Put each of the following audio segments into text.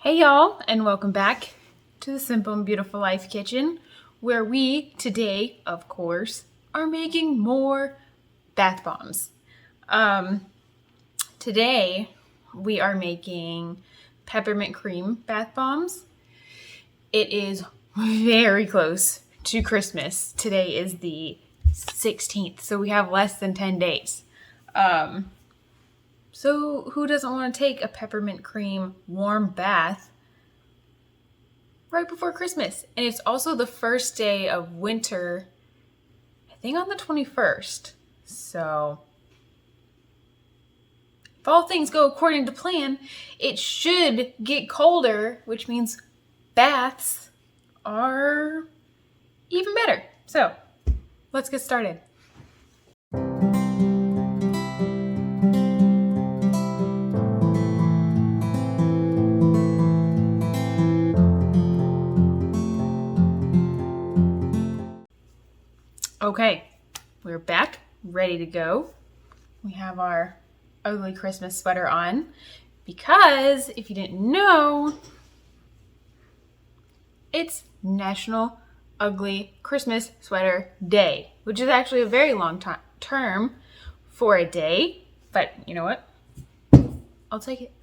Hey y'all, and welcome back to the Simple and Beautiful Life Kitchen, where we today, of course, are making more bath bombs. Today we are making peppermint cream bath bombs. It is very close to Christmas. Today is the 16th, so we have less than 10 days. So who doesn't want to take a peppermint cream warm bath right before Christmas? And it's also the first day of winter, I think on the 21st. So if all things go according to plan, it should get colder, which means baths are even better. So let's get started. Okay, we're back, ready to go. We have our ugly Christmas sweater on because, if you didn't know, it's National Ugly Christmas Sweater Day, which is actually a very long term for a day, but you know what? I'll take it.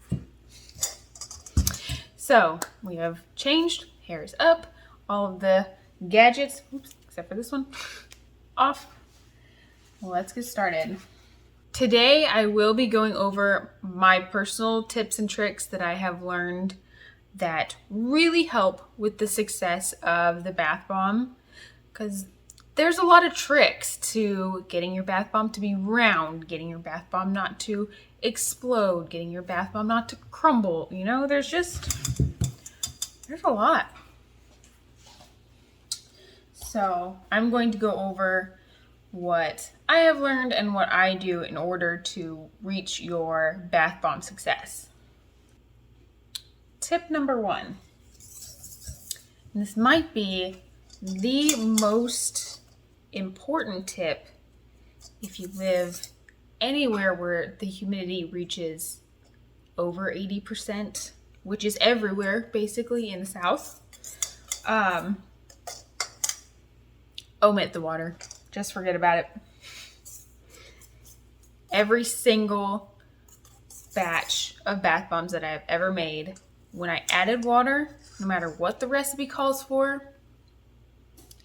So, we have changed, hair is up, all of the gadgets, except for this one, off. Let's get started. Today I will be going over my personal tips and tricks that I have learned that really help with the success of the bath bomb, because there's a lot of tricks to getting your bath bomb to be round, getting your bath bomb not to explode, getting your bath bomb not to crumble. You know, there's a lot. So I'm going to go over what I have learned and what I do in order to reach your bath bomb success. Tip number 1. And this might be the most important tip if you live anywhere where the humidity reaches over 80%, which is everywhere basically in the South. Omit the water. Just forget about it. Every single batch of bath bombs that I've ever made, when I added water, no matter what the recipe calls for,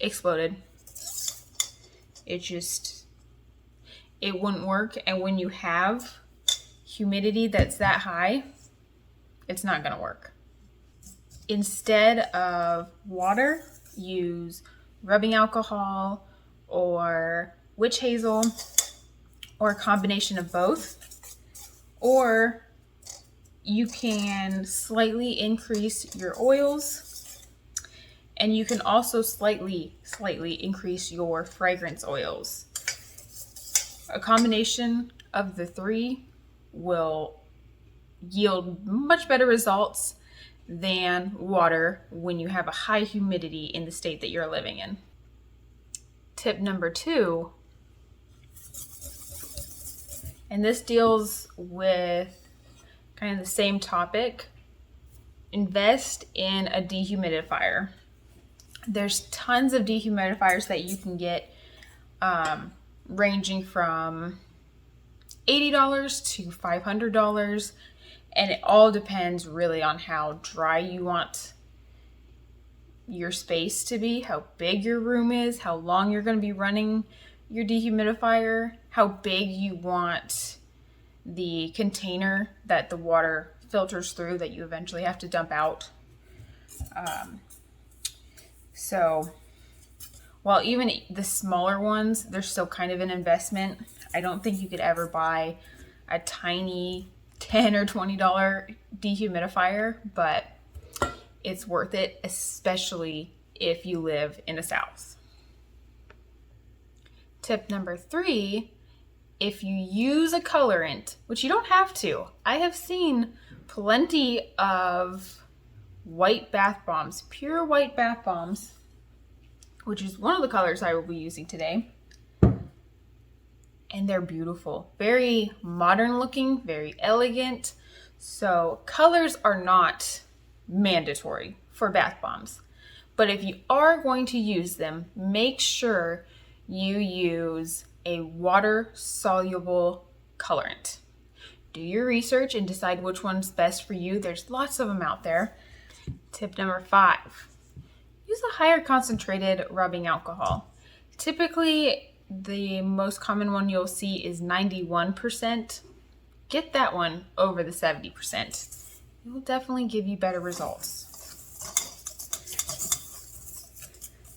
exploded. It wouldn't work. And when you have humidity that's that high, it's not gonna work. Instead of water, use rubbing alcohol or witch hazel, or a combination of both. Or you can slightly increase your oils, and you can also slightly increase your fragrance oils. A combination of the three will yield much better results than water when you have a high humidity in the state that you're living in. Tip number 2, and this deals with kind of the same topic. Invest in a dehumidifier. There's tons of dehumidifiers that you can get, ranging from $80 to $500, and it all depends really on how dry you want your space to be, how big your room is, how long you're going to be running your dehumidifier, how big you want the container that the water filters through that you eventually have to dump out. So while even the smaller ones, they're still kind of an investment. I don't think you could ever buy a tiny $10 or $20 dehumidifier, but it's worth it, especially if you live in the South. Tip number 3, if you use a colorant, which you don't have to. I have seen plenty of white bath bombs, pure white bath bombs, which is one of the colors I will be using today. And they're beautiful, very modern looking, very elegant. So colors are not mandatory for bath bombs. But if you are going to use them, make sure you use a water-soluble colorant. Do your research and decide which one's best for you. There's lots of them out there. Tip number 5, use a higher concentrated rubbing alcohol. Typically, the most common one you'll see is 91%. Get that one over the 70%. It will definitely give you better results.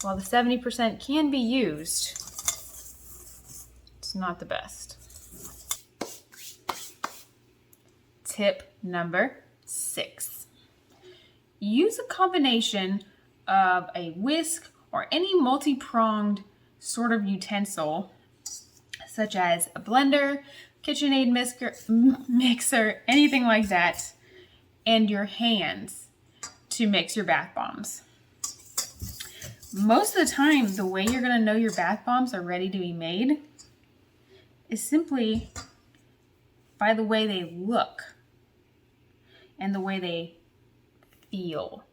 While the 70% can be used, it's not the best. Tip number 6. Use a combination of a whisk or any multi-pronged sort of utensil, such as a blender, KitchenAid mixer, anything like that, and your hands to mix your bath bombs. Most of the time, the way you're going to know your bath bombs are ready to be made is simply by the way they look and the way they feel.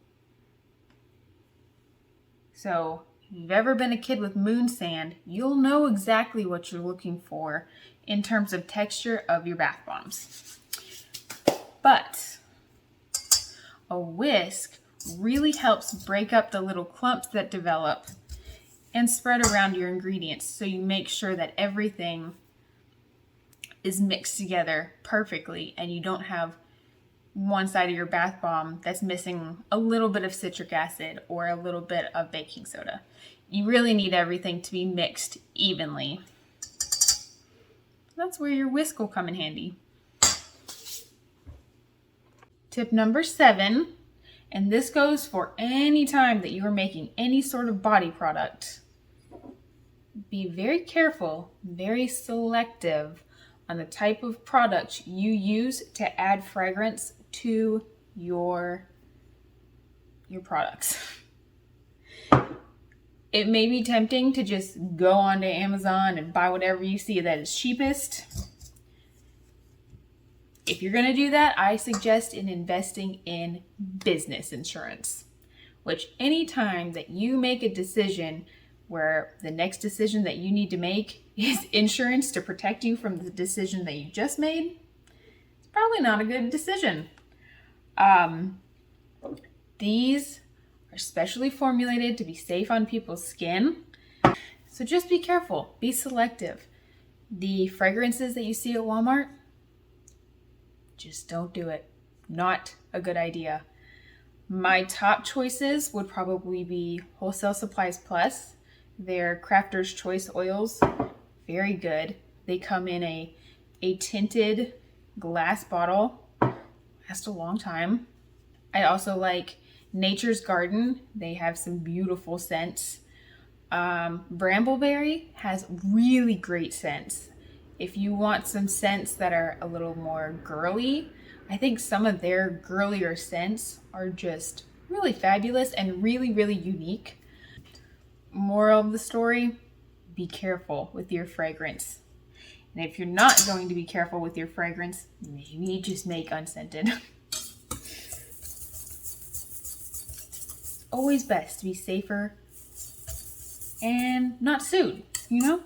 So if you've ever been a kid with moon sand, you'll know exactly what you're looking for in terms of texture of your bath bombs. But a whisk really helps break up the little clumps that develop and spread around your ingredients, so you make sure that everything is mixed together perfectly and you don't have one side of your bath bomb that's missing a little bit of citric acid or a little bit of baking soda. You really need everything to be mixed evenly. That's where your whisk will come in handy. Tip number 7, and this goes for any time that you are making any sort of body product. Be very careful, very selective on the type of product you use to add fragrance to your products. It may be tempting to just go onto Amazon and buy whatever you see that is cheapest. If you're going to do that, I suggest investing in business insurance, which anytime that you make a decision where the next decision that you need to make is insurance to protect you from the decision that you just made, it's probably not a good decision. These are specially formulated to be safe on people's skin. So just be careful, be selective. The fragrances that you see at Walmart, just don't do it. Not a good idea. My top choices would probably be Wholesale Supplies Plus. Their Crafter's Choice oils, very good. They come in a tinted glass bottle, last a long time. I also like Nature's Garden. They have some beautiful scents. Brambleberry has really great scents. If you want some scents that are a little more girly, I think some of their girlier scents are just really fabulous and really, really unique. Moral of the story, be careful with your fragrance. And if you're not going to be careful with your fragrance, maybe just make unscented. It's always best to be safer and not sued, you know?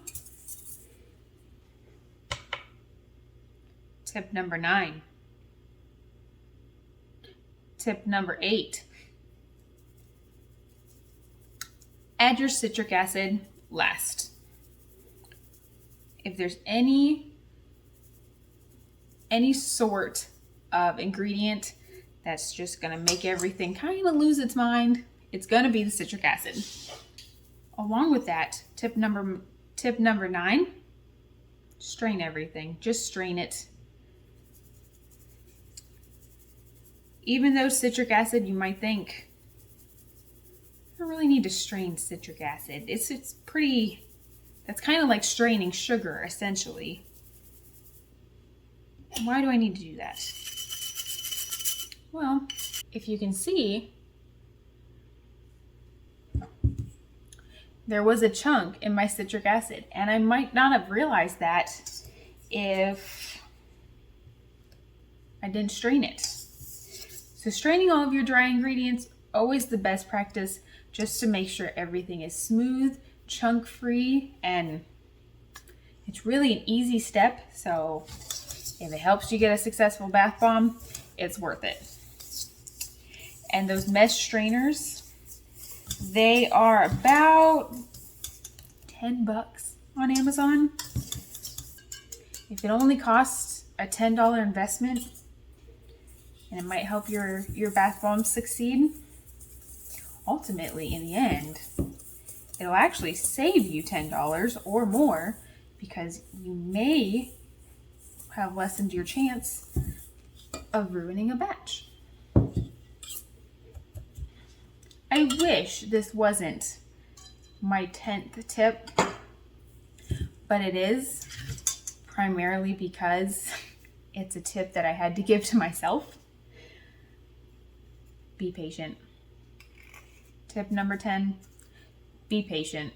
Tip number 9. Tip number 8. Add your citric acid last. If there's any sort of ingredient that's just gonna make everything kind of lose its mind, it's gonna be the citric acid. Along with that, tip number 9, strain everything. Just strain it. Even though citric acid, you might think, I don't really need to strain citric acid. It's pretty, that's kind of like straining sugar, essentially. Why do I need to do that? Well, if you can see, there was a chunk in my citric acid, and I might not have realized that if I didn't strain it. So So straining all of your dry ingredients, always the best practice, just to make sure everything is smooth, chunk free, and it's really an easy step. So if it helps you get a successful bath bomb, it's worth it. And those mesh strainers, they are about $10 on Amazon. If it only costs a $10 investment, and it might help your bath bombs succeed, ultimately in the end, it'll actually save you $10 or more, because you may have lessened your chance of ruining a batch. I wish this wasn't my 10th tip, but it is, primarily because it's a tip that I had to give to myself. Be patient. Tip number 10, be patient.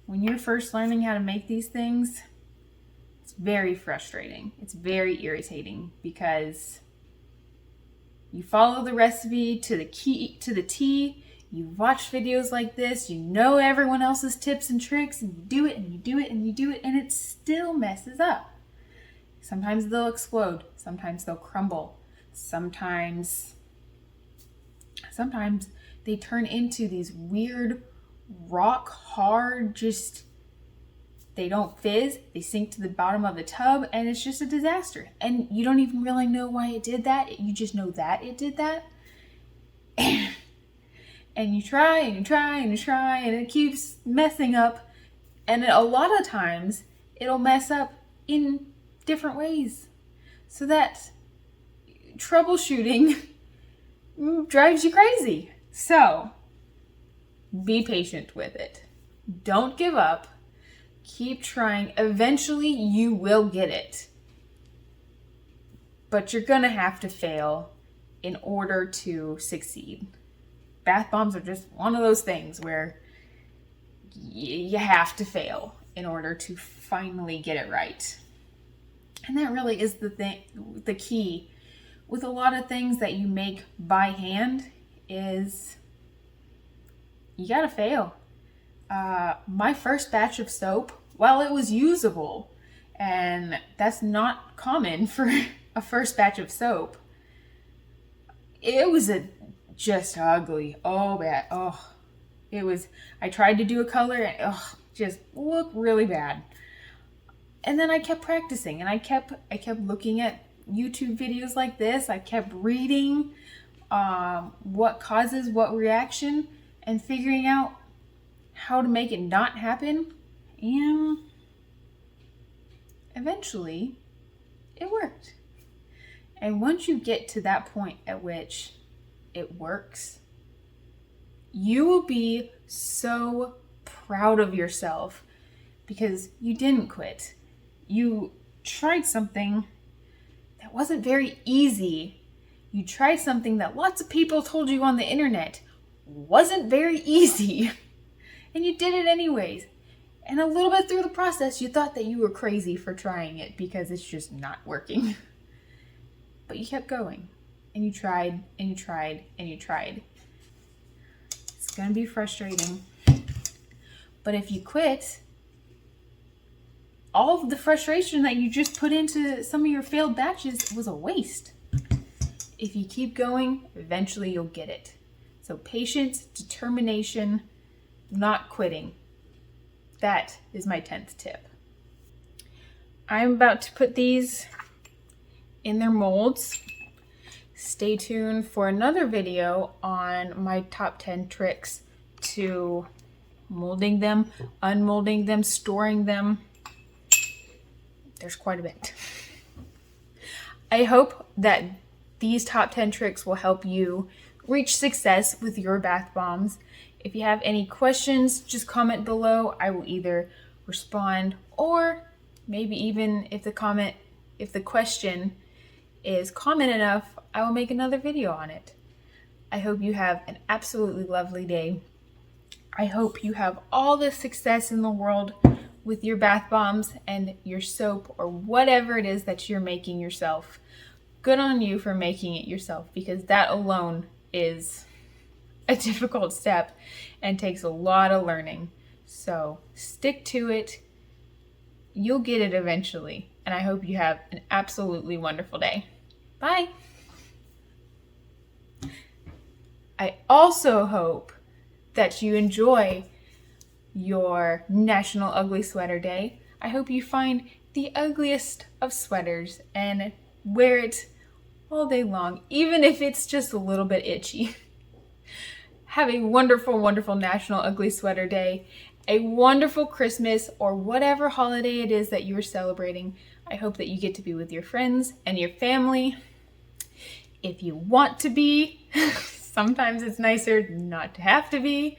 When you're first learning how to make these things, it's very frustrating. It's very irritating because you follow the recipe to the T. You watch videos like this, you know everyone else's tips and tricks, and you do it and you do it and you do it, and it still messes up. Sometimes they'll explode. Sometimes they'll crumble. Sometimes they turn into these weird, rock hard, they don't fizz, they sink to the bottom of the tub, and it's just a disaster. And you don't even really know why it did that. You just know that it did that. And you try and you try and you try, and it keeps messing up. And a lot of times it'll mess up in different ways. So that troubleshooting drives you crazy. So be patient with it. Don't give up. Keep trying. Eventually you will get it. But you're gonna have to fail in order to succeed. Bath bombs are just one of those things where you have to fail in order to finally get it right. And that really is the key with a lot of things that you make by hand, is you gotta fail. My first batch of soap, while it was usable, and that's not common for a first batch of soap, it was just ugly. Oh, bad. Oh, it was. I tried to do a color and just looked really bad. And then I kept practicing, and I kept looking at YouTube videos like this. I kept reading what causes what reaction and figuring out how to make it not happen. And eventually it worked. And once you get to that point at which it works, you will be so proud of yourself because you didn't quit. You tried something that wasn't very easy. You tried something that lots of people told you on the internet wasn't very easy, and you did it anyways. And a little bit through the process, you thought that you were crazy for trying it because it's just not working. But you kept going, and you tried, and you tried, and you tried. It's gonna be frustrating. But if you quit, all of the frustration that you just put into some of your failed batches was a waste. If you keep going, eventually you'll get it. So patience, determination, not quitting. That is my 10th tip. I'm about to put these in their molds. Stay tuned for another video on my top 10 tricks to molding them, unmolding them, storing them. There's quite a bit. I hope that these top 10 tricks will help you reach success with your bath bombs. If you have any questions, just comment below. I will either respond, or maybe even if the question is common enough, I will make another video on it. I hope you have an absolutely lovely day. I hope you have all the success in the world with your bath bombs and your soap or whatever it is that you're making yourself. good on you for making it yourself, because that alone is a difficult step and takes a lot of learning. So stick to it. You'll get it eventually. And I hope you have an absolutely wonderful day. Bye. I also hope that you enjoy your National Ugly Sweater Day. I hope you find the ugliest of sweaters and wear it all day long, even if it's just a little bit itchy. Have a wonderful, wonderful National Ugly Sweater Day, a wonderful Christmas, or whatever holiday it is that you are celebrating. I hope that you get to be with your friends and your family. If you want to be, sometimes it's nicer not to have to be.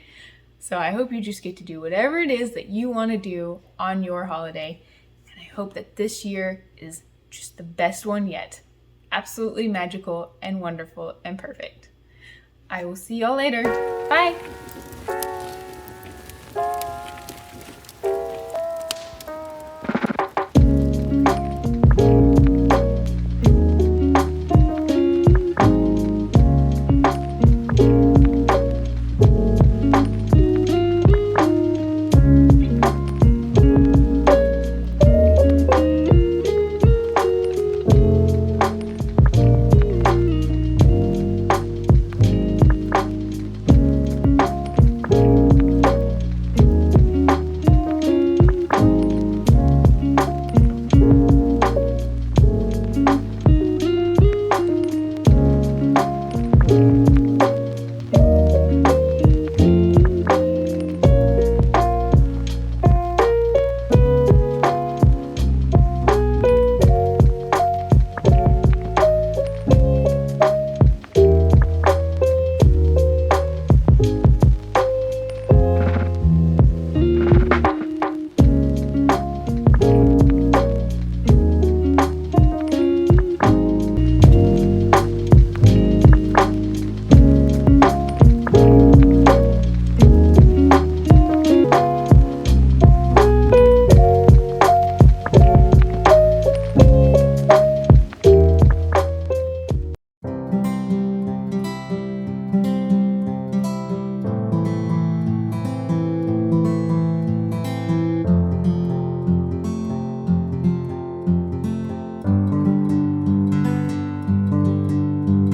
So I hope you just get to do whatever it is that you want to do on your holiday. And I hope that this year is just the best one yet. Absolutely magical and wonderful and perfect. I will see y'all later. Bye.